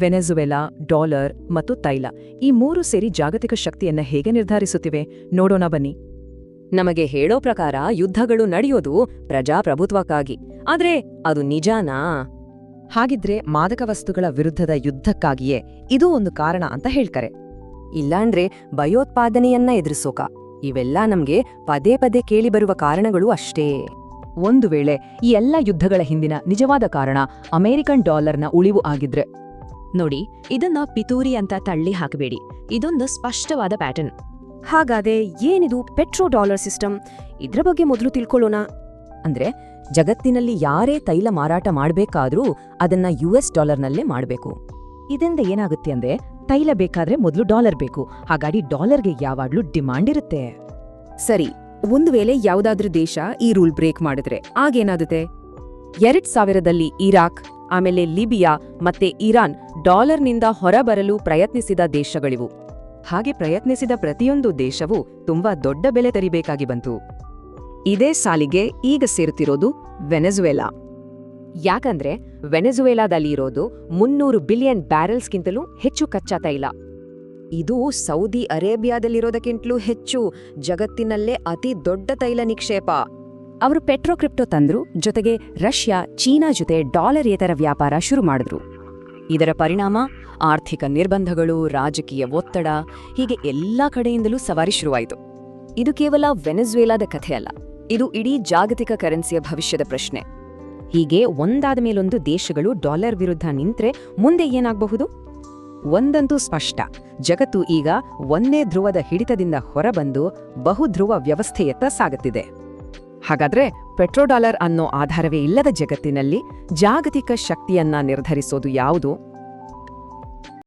Venezuela, dollar ಮತ್ತು ತೈಲ ಈ ಮೂರು ಸೇರಿ ಜಾಗತಿಕ ಶಕ್ತಿಯನ್ನ ಹೇಗೆ ನಿರ್ಧರಿಸುತ್ತಿವೆ ನೋಡೋಣ ಬನ್ನಿ. ನಮಗೆ ಹೇಳೋ ಪ್ರಕಾರ ಯುದ್ಧಗಳು ನಡೆಯೋದು ಪ್ರಜಾಪ್ರಭುತ್ವಕ್ಕಾಗಿ. ಆದ್ರೆ ಅದು ನಿಜಾನಾ? ಹಾಗಿದ್ರೆ ಮಾದಕ ವಸ್ತುಗಳ ವಿರುದ್ಧದ ಯುದ್ಧಕ್ಕಾಗಿಯೇ ಇದೂ ಒಂದು ಕಾರಣ ಅಂತ ಹೇಳ್ತಾರೆ. ಇಲ್ಲಾಂದ್ರೆ ಭಯೋತ್ಪಾದನೆಯನ್ನ ಎದುರಿಸೋಕ? ಇವೆಲ್ಲ ನಮ್ಗೆ ಪದೇ ಪದೇ ಕೇಳಿಬರುವ ಕಾರಣಗಳು ಅಷ್ಟೇ. ಒಂದು ವೇಳೆ ಈ ಎಲ್ಲ ಯುದ್ಧಗಳ ಹಿಂದಿನ ನಿಜವಾದ ಕಾರಣ ಅಮೆರಿಕನ್ ಡಾಲರ್ನ ಉಳಿವು ಆಗಿದ್ರೆ? ನೋಡಿ, ಇದನ್ನ ಪಿತೂರಿ ಅಂತ ತಳ್ಳಿ ಹಾಕಬೇಡಿ. ಇದೊಂದು ಸ್ಪಷ್ಟವಾದ ಪ್ಯಾಟರ್ನ್. ಹಾಗಾದ್ರೆ ಏನಿದು ಪೆಟ್ರೋ ಡಾಲರ್ ಸಿಸ್ಟಮ್? ಇದ್ರ ಬಗ್ಗೆ ಮೊದಲು ತಿಳ್ಕೊಳ್ಳೋಣ. ಅಂದ್ರೆ ಜಗತ್ತಿನಲ್ಲಿ ಯಾರೇ ತೈಲ ಮಾರಾಟ ಮಾಡ್ಬೇಕಾದ್ರೂ ಅದನ್ನ US$ನಲ್ಲೇ ಮಾಡ್ಬೇಕು. ಇದರಿಂದ ಏನಾಗುತ್ತೆ ಅಂದ್ರೆ ತೈಲ ಬೇಕಾದ್ರೆ ಮೊದಲು ಡಾಲರ್ ಬೇಕು. ಹಾಗಾಗಿ ಡಾಲರ್ಗೆ ಯಾವಾಗ್ಲೂ ಡಿಮಾಂಡ್ ಇರುತ್ತೆ. ಸರಿ, ಒಂದು ವೇಳೆ ಯಾವುದಾದ್ರೂ ದೇಶ ಈ ರೂಲ್ ಬ್ರೇಕ್ ಮಾಡಿದ್ರೆ ಆಗೇನಾಗುತ್ತೆ? 2000ರಲ್ಲಿ ಇರಾಕ್, ಆಮೇಲೆ ಲಿಬಿಯಾ ಮತ್ತೆ ಇರಾನ್ ಡಾಲರ್ನಿಂದ ಹೊರಬರಲು ಪ್ರಯತ್ನಿಸಿದ ದೇಶಗಳಿವು. ಹಾಗೆ ಪ್ರಯತ್ನಿಸಿದ ಪ್ರತಿಯೊಂದು ದೇಶವೂ ತುಂಬಾ ದೊಡ್ಡ ಬೆಲೆ ತೆರಿಬೇಕಾಗಿ ಬಂತು. ಇದೇ ಸಾಲಿಗೆ ಈಗ ಸೇರುತ್ತಿರೋದು ವೆನೆಜುವೆಲಾ. ಯಾಕಂದ್ರೆ ವೆನೆಜುವೆಲಾದಲ್ಲಿರೋದು 300 ಬಿಲಿಯನ್ ಬ್ಯಾರೆಲ್ಸ್ಗಿಂತಲೂ ಹೆಚ್ಚು ಕಚ್ಚಾ ತೈಲ. ಇದು ಸೌದಿ ಅರೇಬಿಯಾದಲ್ಲಿರೋದಕ್ಕಿಂತಲೂ ಹೆಚ್ಚು, ಜಗತ್ತಿನಲ್ಲೇ ಅತಿ ದೊಡ್ಡ ತೈಲ ನಿಕ್ಷೇಪ. ಅವರು ಪೆಟ್ರೋ ಕ್ರಿಪ್ಟೋ ತಂದ್ರು, ಜೊತೆಗೆ ರಷ್ಯಾ, ಚೀನಾ ಜೊತೆ ಡಾಲರೇತರ ವ್ಯಾಪಾರ ಶುರು ಮಾಡಿದ್ರು. ಇದರ ಪರಿಣಾಮ ಆರ್ಥಿಕ ನಿರ್ಬಂಧಗಳು, ರಾಜಕೀಯ ಒತ್ತಡ, ಹೀಗೆ ಎಲ್ಲಾ ಕಡೆಯಿಂದಲೂ ಸವಾರಿ ಶುರುವಾಯಿತು. ಇದು ಕೇವಲ ವೆನೆಜುವೆಲಾದ ಕಥೆ ಅಲ್ಲ, ಇದು ಇಡೀ ಜಾಗತಿಕ ಕರೆನ್ಸಿಯ ಭವಿಷ್ಯದ ಪ್ರಶ್ನೆ. ಹೀಗೆ ಒಂದಾದ ಮೇಲೊಂದು ದೇಶಗಳು ಡಾಲರ್ ವಿರುದ್ಧ ನಿಂತ್ರೆ ಮುಂದೆ ಏನಾಗಬಹುದು? ಒಂದಂತೂ ಸ್ಪಷ್ಟ, ಜಗತ್ತು ಈಗ ಒಂದೇ ಧ್ರುವದ ಹಿಡಿತದಿಂದ ಹೊರಬಂದು ಬಹುಧ್ರುವ ವ್ಯವಸ್ಥೆಯತ್ತ ಸಾಗುತ್ತಿದೆ. ಹಾಗಾದ್ರೆ ಪೆಟ್ರೋಡಾಲರ್ ಅನ್ನೋ ಆಧಾರವೇ ಇಲ್ಲದ ಜಗತ್ತಿನಲ್ಲಿ ಜಾಗತಿಕ ಶಕ್ತಿಯನ್ನ ನಿರ್ಧರಿಸೋದು ಯಾವುದು?